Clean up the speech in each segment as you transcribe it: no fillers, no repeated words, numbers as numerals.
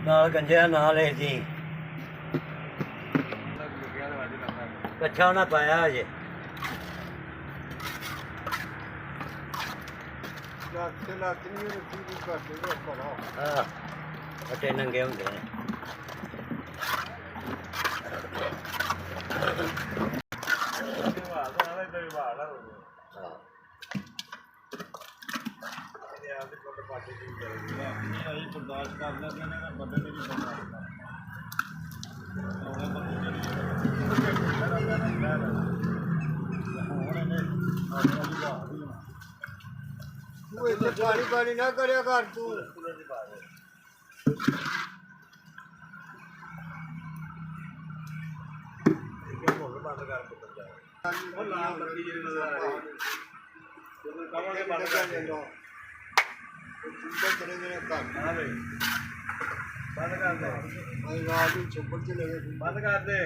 ਨਾਲ ਗੰਜਿਆ ਨਾਲ ਇਹ ਜੀ ਕੱਛਾ ਉਹਨਾਂ ਪਾਇਆ ਅਜੇ ਹਾਂ ਅੱਟੇ ਨੰਗੇ ਹੁੰਦੇ ਨੇ ਬਰਦਾਸ਼ਤ ਕਰ ਲੈਂਦੇ ਨੇ ਨਾ ਬੰਦੇ ਨੇ ਵੀ ਬਰਦਾਸ਼ਤ ਪਾਣੀ ਪਾਣੀ ਨਾ ਕਰਿਆ ਕਰ ਤੂੰ ਬੰਦ ਕਰ ਉਹ ਲਾਲ ਬੱਤੀ ਜਿਹੜੀ ਨਜ਼ਰ ਆ ਰਹੀ ਜਦੋਂ ਕਹਾਂਗੇ ਬੰਦ ਕਰ ਦਿੰਦਾ ਬੰਦ ਕਰ ਦੇ ਰਾਤ ਨੂੰ ਛੱਪੜ ਚ ਲਗੇ ਬੰਦ ਕਰ ਦੇ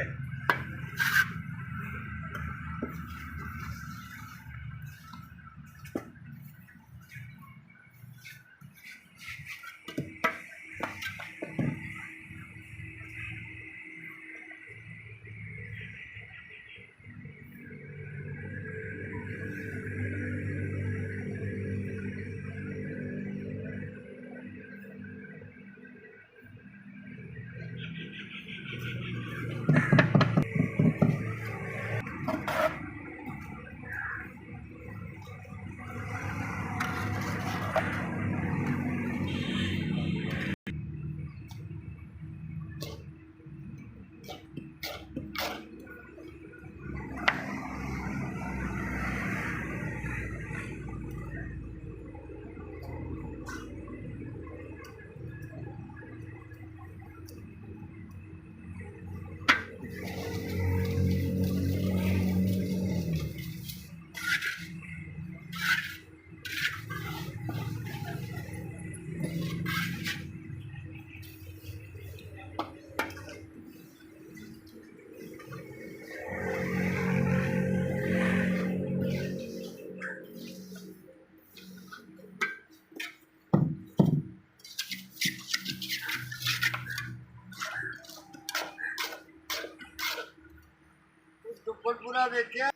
पूरा देखिए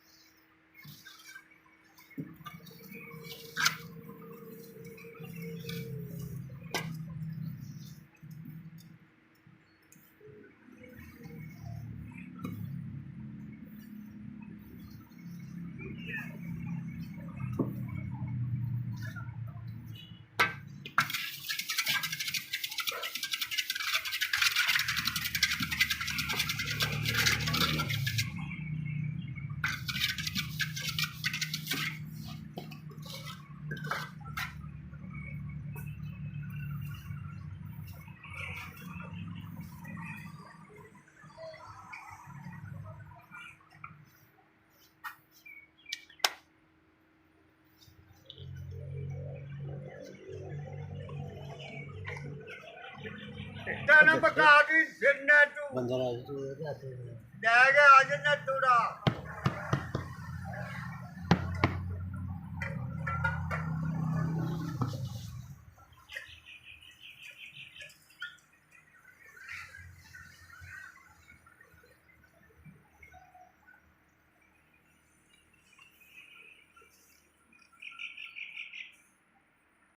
ना पका दी फिर तू बंदर आ जाना थोड़ा